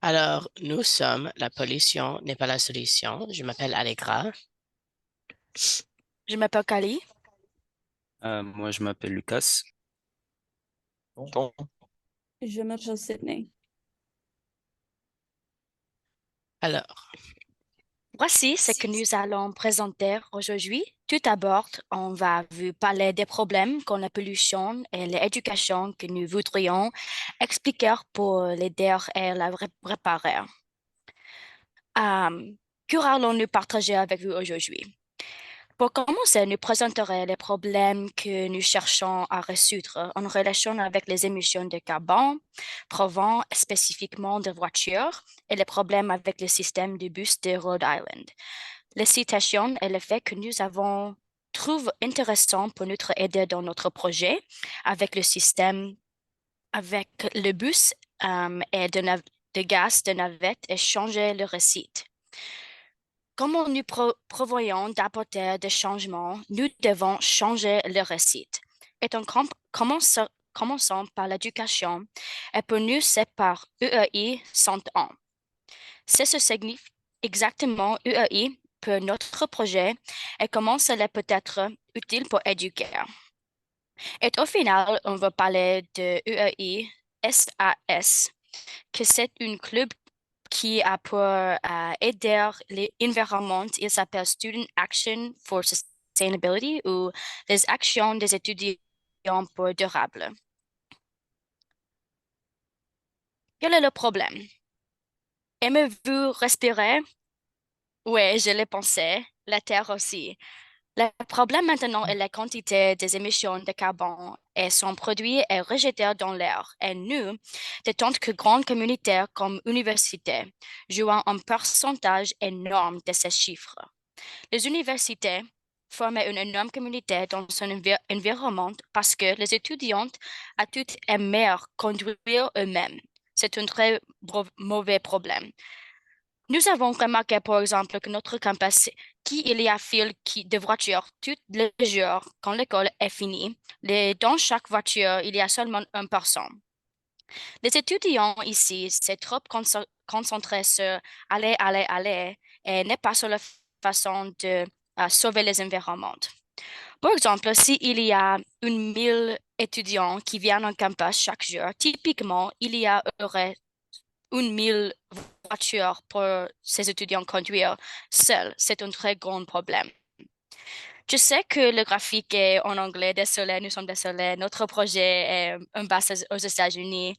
Alors, nous sommes La pollution n'est pas la solution. Je m'appelle Allegra. Je m'appelle Kali. Moi, je m'appelle Lucas. Bon. Je m'appelle Sydney. Alors, Voici ce que nous allons présenter aujourd'hui. Tout d'abord, on va vous parler des problèmes comme la pollution et l'éducation que nous voudrions expliquer pour l'aider et la réparer. Que allons-nous partager avec vous aujourd'hui? Pour commencer, nous présenterons les problèmes que nous cherchons à résoudre en relation avec les émissions de carbone provenant spécifiquement des voitures et les problèmes avec le système de bus de Rhode Island. Les citations et le fait que nous avons trouvé intéressant pour notre aider dans notre projet avec le système, avec le bus et de gaz de navette et changer le recette. Comment nous prévoyons d'apporter des changements, nous devons changer le recette. Et en commençant par l'éducation, et pour nous, c'est par UEI 101. C'est ce signifie exactement UEI pour notre projet et comment cela peut être utile pour éduquer. Et au final, on va parler de UEI SAS, que c'est une club qui a pour aider l'environnement. Il s'appelle Student Action for Sustainability ou les actions des étudiants pour durable. Quel est le problème? Aimez-vous respirer? Oui, je l'ai pensé. La Terre aussi. Le problème maintenant est la quantité des émissions de carbone et son produit est rejeté dans l'air. Et nous, de tant que grandes communautés comme universités, jouons un pourcentage énorme de ces chiffres. Les universités forment une énorme communauté dans son environnement parce que les étudiants à toutes aimèrent conduire eux-mêmes. C'est un très mauvais problème. Nous avons remarqué, par exemple, que notre campus, qu'il y a file de voitures tous les jours quand l'école est finie. Dans chaque voiture, il y a seulement une personne. Les étudiants ici, c'est trop concentré sur aller, aller, aller et n'est pas sur la façon de sauver les environnements. Par exemple, s'il y a 1 000 étudiants qui viennent en campus chaque jour, typiquement, aurait 1 000 voitures pour ces étudiants conduire seuls. C'est un très grand problème. Je sais que le graphique est en anglais, désolé, nous sommes désolés. Notre projet est en base aux États-Unis.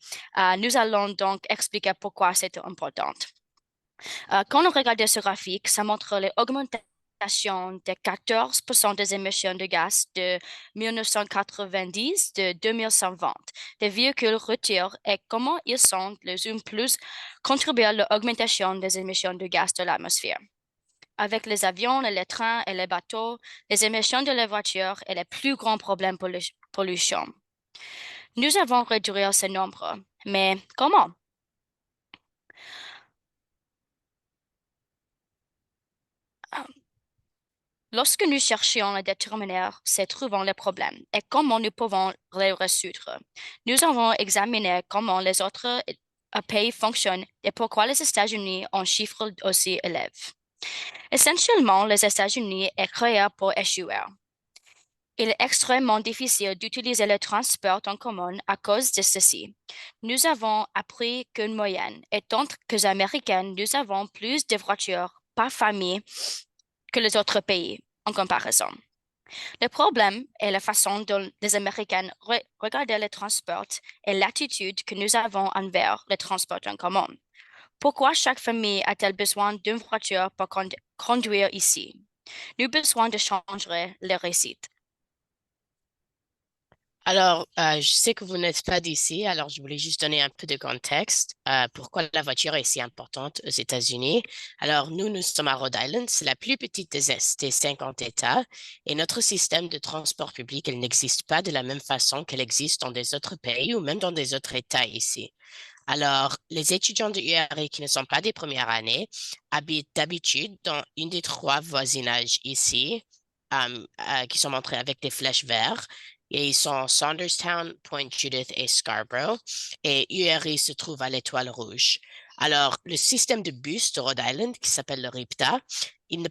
Nous allons donc expliquer pourquoi c'est important. Quand on regarde ce graphique, ça montre l'augmentation de 14% des émissions de gaz de 1990 de 2120 des véhicules routiers et comment ils sont les uns plus contribuer à l'augmentation des émissions de gaz de l'atmosphère. Avec les avions, les trains et les bateaux, les émissions de les voitures est le plus grand problème pour la pollution. Nous avons réduit ce nombre, mais comment? Lorsque nous cherchions à déterminer ces trouvant les problèmes et comment nous pouvons les résoudre, nous avons examiné comment les autres pays fonctionnent et pourquoi les États-Unis ont un chiffre aussi élevé. Essentiellement, les États-Unis est créé pour échouer. Il est extrêmement difficile d'utiliser le transport en commun à cause de ceci. Nous avons appris qu'une moyenne, et tant que les Américains, nous avons plus de voitures par famille que les autres pays en comparaison. Le problème est la façon dont les Américains regardent le transport et l'attitude que nous avons envers le transport en commun. Pourquoi chaque famille a-t-elle besoin d'une voiture pour conduire ici? Nous avons besoin de changer les récits. alors, je sais que vous n'êtes pas d'ici, alors je voulais juste donner un peu de contexte. Pourquoi la voiture est si importante aux États-Unis. Alors, nous sommes à Rhode Island, c'est la plus petite des 50 États, et notre système de transport public, elle n'existe pas de la même façon qu'elle existe dans des autres pays ou même dans des autres États ici. Alors, les étudiants de URI qui ne sont pas des premières années habitent d'habitude dans une des trois voisinages ici, qui sont montrés avec des flèches vertes. Et ils sont Saunderstown, Point Judith et Scarborough. Et URI se trouve à l'Étoile Rouge. Alors, le système de bus de Rhode Island, qui s'appelle le RIPTA, elle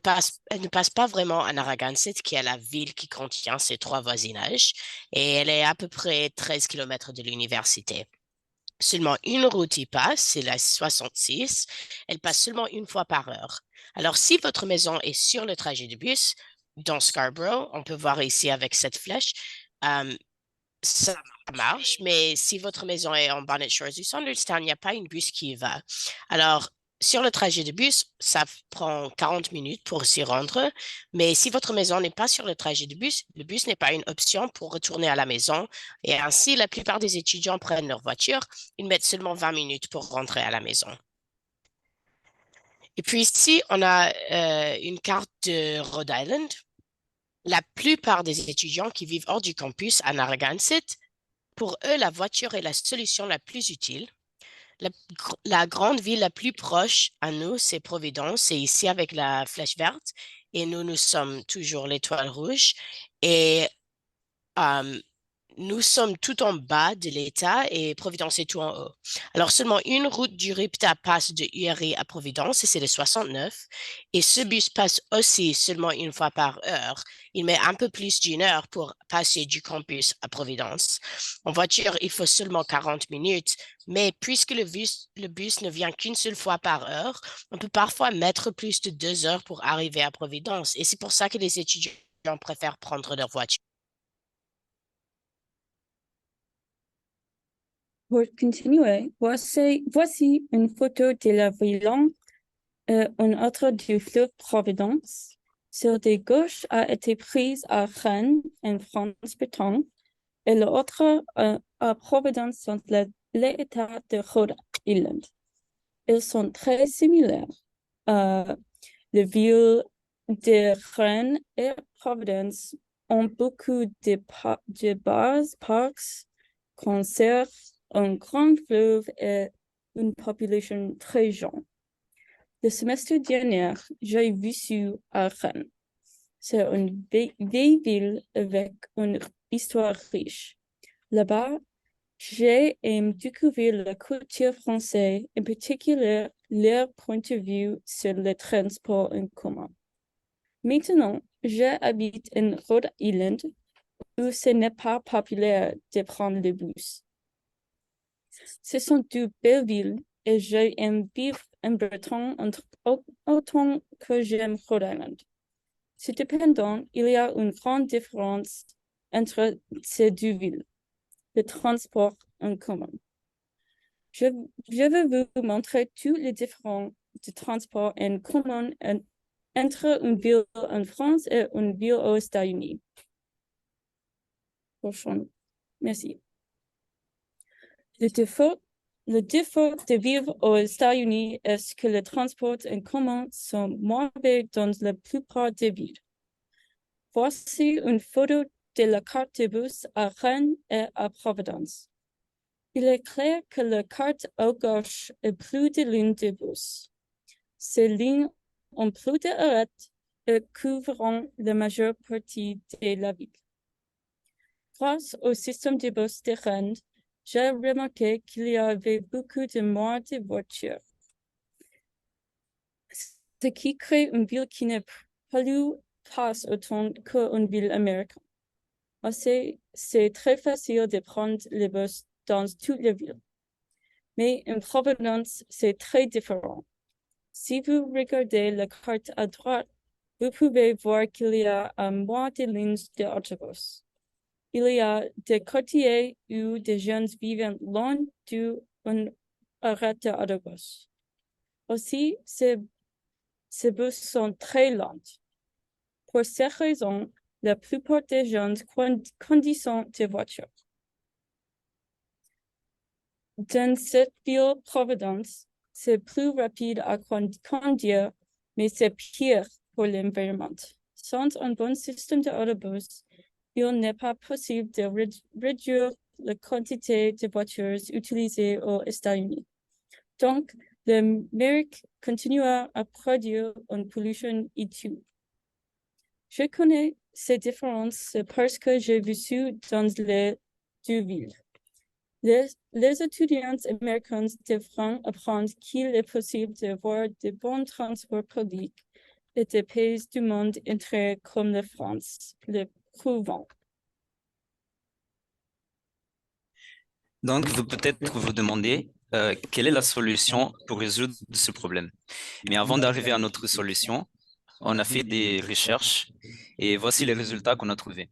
ne passe pas vraiment à Narragansett, qui est la ville qui contient ces trois voisinages, et elle est à peu près 13 kilomètres de l'université. Seulement une route y passe, c'est la 66. Elle passe seulement une fois par heure. Alors, si votre maison est sur le trajet de bus dans Scarborough, on peut voir ici avec cette flèche, euh, ça marche, mais si votre maison est en Bonnet Shores du Saunderstown, il n'y a pas une bus qui y va. Alors, sur le trajet de bus, ça prend 40 minutes pour s'y rendre, mais si votre maison n'est pas sur le trajet de bus, le bus n'est pas une option pour retourner à la maison. Et ainsi, la plupart des étudiants prennent leur voiture, ils mettent seulement 20 minutes pour rentrer à la maison. Et puis ici, on a une carte de Rhode Island. La plupart des étudiants qui vivent hors du campus à Narragansett, pour eux, la voiture est la solution la plus utile. La grande ville la plus proche à nous, c'est Providence, c'est ici avec la flèche verte, et nous sommes toujours l'étoile rouge. Et euh, nous sommes tout en bas de l'État et Providence est tout en haut. Alors, seulement une route du RIPTA passe de URI à Providence et c'est le 69. Et ce bus passe aussi seulement une fois par heure. Il met un peu plus d'une heure pour passer du campus à Providence. En voiture, il faut seulement 40 minutes. Mais puisque le bus ne vient qu'une seule fois par heure, on peut parfois mettre plus de 2 heures pour arriver à Providence. Et c'est pour ça que les étudiants préfèrent prendre leur voiture. Pour continuer, voici une photo de la ville, une autre du fleuve Providence. Celle de gauche a été prise à Rennes, en France-Bretonne, et l'autre à Providence dans l'État de Rhode Island. Ils sont très similaires. Les villes de Rennes et Providence ont beaucoup de bars, parcs, concerts, un grand fleuve et une population très jeune. Le semestre dernier, j'ai vécu à Rennes. C'est une vieille ville avec une histoire riche. Là-bas, j'ai découvert la culture française, en particulier leur point de vue sur le transport en commun. Maintenant, j'habite en Rhode Island, où ce n'est pas populaire de prendre le bus. Ce sont deux belles villes et j'aime vivre en Bretagne autant que j'aime Rhode Island. Cependant, il y a une grande différence entre ces deux villes, le transport en commun. Je vais vous montrer tous les différents de transport en commun entre une ville en France et une ville aux États-Unis. Prochain. Merci. Le défaut de vivre aux États-Unis est que les transports en commun sont mauvais dans la plupart des villes. Voici une photo de la carte de bus à Rennes et à Providence. Il est clair que la carte à gauche est plus de lignes de bus. Ces lignes ont plus d'arrêts et couvrent la majeure partie de la ville. Grâce au système de bus de Rennes, j'ai remarqué qu'il y avait beaucoup de moins de voitures. Ce qui crée une ville qui n'est plus passe autant qu'une ville américaine. Aussi, c'est très facile de prendre le bus dans toutes les villes. Mais en Providence, c'est très différent. Si vous regardez la carte à droite, vous pouvez voir qu'il y a moins de lignes d'autobus. Il y a des quartiers où des jeunes vivent loin d'un arrêt d'autobus. Aussi, ces bus sont très lents. Pour cette raison, la plupart des jeunes conduisent des voitures. Dans cette ville Providence, c'est plus rapide à conduire, mais c'est pire pour l'environnement. Sans un bon système d'autobus, il n'est pas possible de réduire la quantité de voitures utilisées aux États-Unis. Donc, l'Amérique continuera à produire une pollution et tout. Je connais ces différences parce que j'ai vécu dans les deux villes. Les étudiants américains devront apprendre qu'il est possible d'avoir de bons transports publics et des pays du monde entier comme la France le prouvent. Donc, vous peut-être vous demandez quelle est la solution pour résoudre ce problème. Mais avant d'arriver à notre solution, on a fait des recherches et voici les résultats qu'on a trouvés.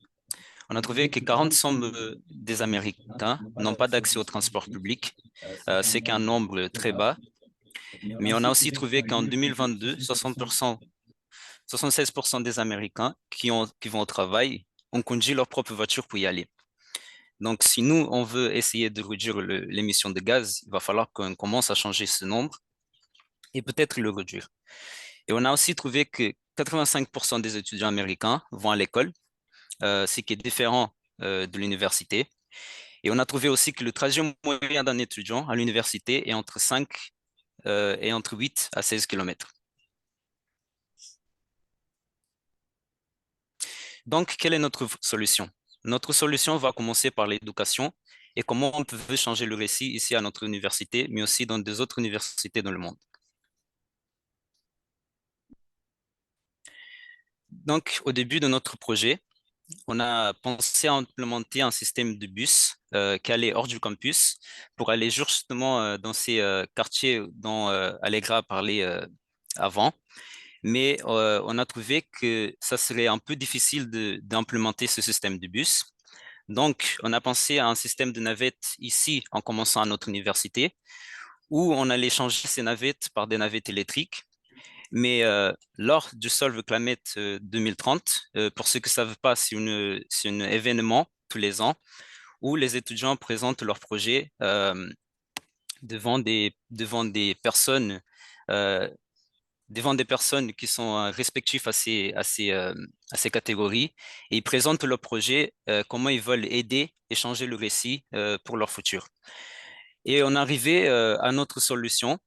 On a trouvé que 40% des Américains n'ont pas d'accès au transport public. C'est qu'un nombre très bas. Mais on a aussi trouvé qu'en 2022, 76% des Américains qui vont au travail ont conduit leur propre voiture pour y aller. Donc, si nous, on veut essayer de réduire l'émission de gaz, il va falloir qu'on commence à changer ce nombre et peut-être le réduire. Et on a aussi trouvé que 85% des étudiants américains vont à l'école, ce qui est différent de l'université. Et on a trouvé aussi que le trajet moyen d'un étudiant à l'université est entre 5 et entre 8 à 16 km. Donc, quelle est notre solution? Notre solution va commencer par l'éducation et comment on peut changer le récit ici à notre université, mais aussi dans des autres universités dans le monde. Donc, au début de notre projet, on a pensé à implémenter un système de bus qui allait hors du campus pour aller justement dans ces quartiers dont Allegra a parlé avant. Mais on a trouvé que ça serait un peu difficile d'implémenter ce système de bus. Donc, on a pensé à un système de navettes ici en commençant à notre université où on allait changer ces navettes par des navettes électriques. Mais lors du Solve Climate 2030, pour ceux qui ne savent pas, c'est un événement tous les ans où les étudiants présentent leurs projets devant des personnes euh, devant des personnes qui sont respectives à ces catégories et ils présentent leur projet, comment ils veulent aider et changer le récit pour leur futur. Et on est arrivé à notre solution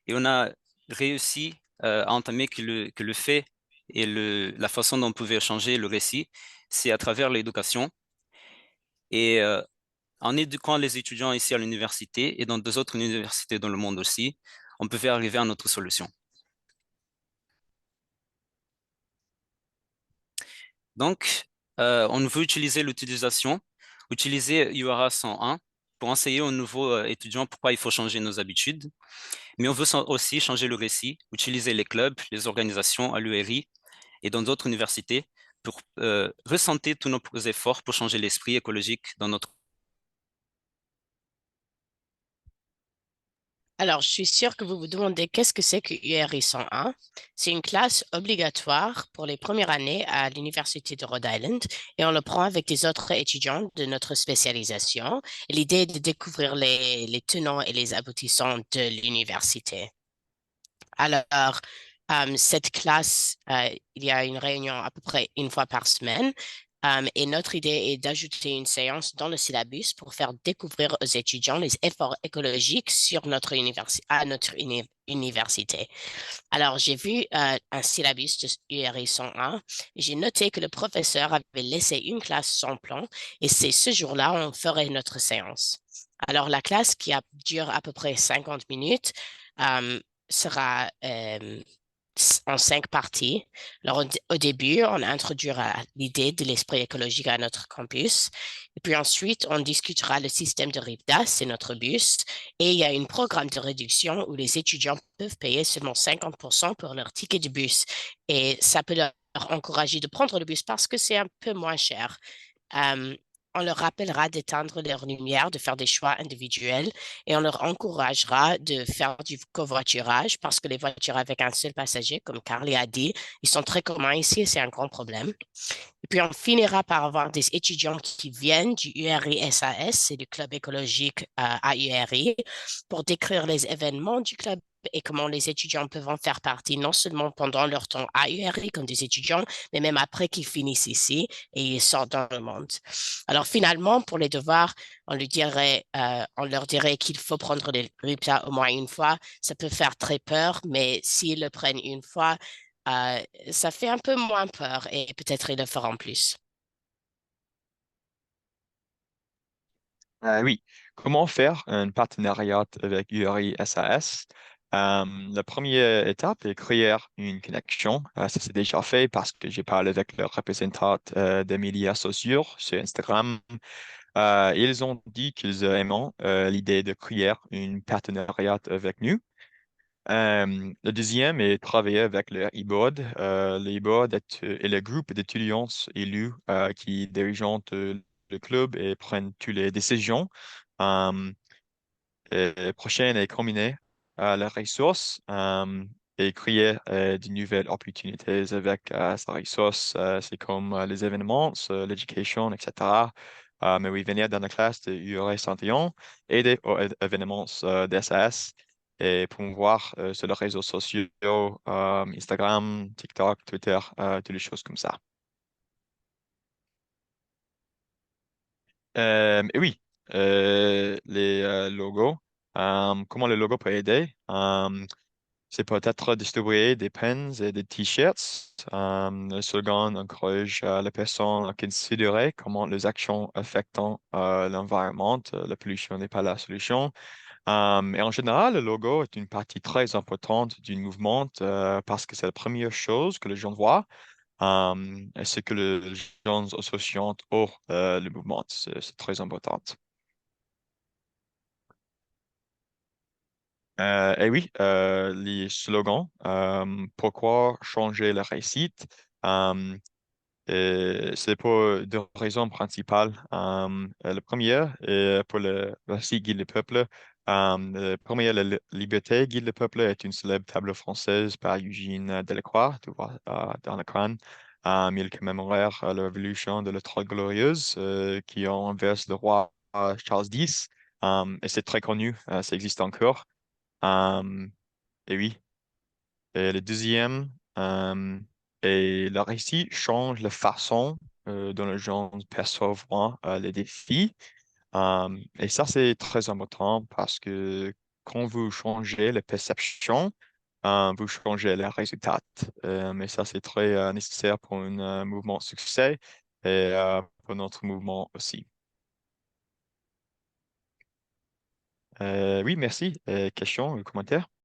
et on a réussi à entamer que le fait et la façon dont on pouvait changer le récit, c'est à travers l'éducation. Et en éduquant les étudiants ici à l'université et dans deux autres universités dans le monde aussi, on pouvait arriver à notre solution. Donc, on veut utiliser utiliser URA 101 pour enseigner aux nouveaux étudiants pourquoi il faut changer nos habitudes. Mais on veut aussi changer le récit, utiliser les clubs, les organisations à l'URI et dans d'autres universités pour recentrer tous nos efforts pour changer l'esprit écologique dans notre... Alors, je suis sûre que vous vous demandez qu'est-ce que c'est que URI 101. C'est une classe obligatoire pour les premières années à l'Université de Rhode Island et on le prend avec des autres étudiants de notre spécialisation. Et l'idée est de découvrir les tenants et les aboutissants de l'université. Alors, cette classe, il y a une réunion à peu près une fois par semaine. Et notre idée est d'ajouter une séance dans le syllabus pour faire découvrir aux étudiants les efforts écologiques sur à notre université. Alors, j'ai vu un syllabus de URI 101 et j'ai noté que le professeur avait laissé une classe sans plan et c'est ce jour-là on ferait notre séance. Alors, la classe dure à peu près 50 minutes sera en 5 parties. Alors, au début, on introduira l'idée de l'esprit écologique à notre campus. Et puis ensuite, on discutera le système de RIVDA, c'est notre bus. Et il y a un programme de réduction où les étudiants peuvent payer seulement 50% pour leur ticket de bus. Et ça peut leur encourager de prendre le bus parce que c'est un peu moins cher. Euh, on leur rappellera d'éteindre leur lumière, de faire des choix individuels et on leur encouragera de faire du covoiturage parce que les voitures avec un seul passager, comme Carly a dit, ils sont très communs ici et c'est un grand problème. Et puis, on finira par avoir des étudiants qui viennent du URI SAS, c'est du club écologique à URI, pour décrire les événements du club et comment les étudiants peuvent en faire partie, non seulement pendant leur temps à URI comme des étudiants, mais même après qu'ils finissent ici et ils sortent dans le monde. Alors finalement, pour les devoirs, on leur dirait qu'il faut prendre les repas au moins une fois. Ça peut faire très peur, mais s'ils le prennent une fois, euh, ça fait un peu moins peur et peut-être ils le feront plus. Oui, Comment faire un partenariat avec URI SAS? La première étape est créer une connexion. Ça, c'est déjà fait parce que j'ai parlé avec le représentant des médias sociaux sur Instagram. Ils ont dit qu'ils aiment l'idée de créer une partenariat avec nous. Le deuxième est travailler avec le e-board. Le e-board est le groupe d'étudiants élus qui dirigent le club et prennent toutes les décisions. Euh, Prochaine est combiner les ressources et créer de nouvelles opportunités avec ces ressources. C'est comme les événements, l'éducation, etc. Mais oui, venir dans la classe de URI 101, aider aux événements d'SAS et promouvoir sur les réseaux sociaux, Instagram, TikTok, Twitter, toutes les choses comme ça. Et oui, les logos. Comment le logo peut aider? C'est peut-être distribuer des pins et des t-shirts. Le slogan encourage les personnes à considérer comment les actions affectant l'environnement. La pollution n'est pas la solution. Et en général, le logo est une partie très importante du mouvement parce que c'est la première chose que les gens voient. Et c'est que les gens associent au le mouvement. C'est très important. Et oui, les slogans. Pourquoi changer la réussite? Euh, c'est pour deux raisons principales. La première est pour le Voici guide le peuple. La première, la liberté guide le peuple est une célèbre table française par Eugène Delacroix, tu vois, dans le Coran. Il commémore la révolution de la Trente Glorieuse qui renverse le roi Charles X. Et c'est très connu, ça existe encore. Euh, et oui. Et le deuxième, et le récit change la façon dont les gens perçoivent les défis. Et ça, c'est très important parce que quand vous changez la perception, vous changez les résultats. Mais ça, c'est très nécessaire pour un mouvement succès et pour notre mouvement aussi. Oui, merci. Questions ou commentaires?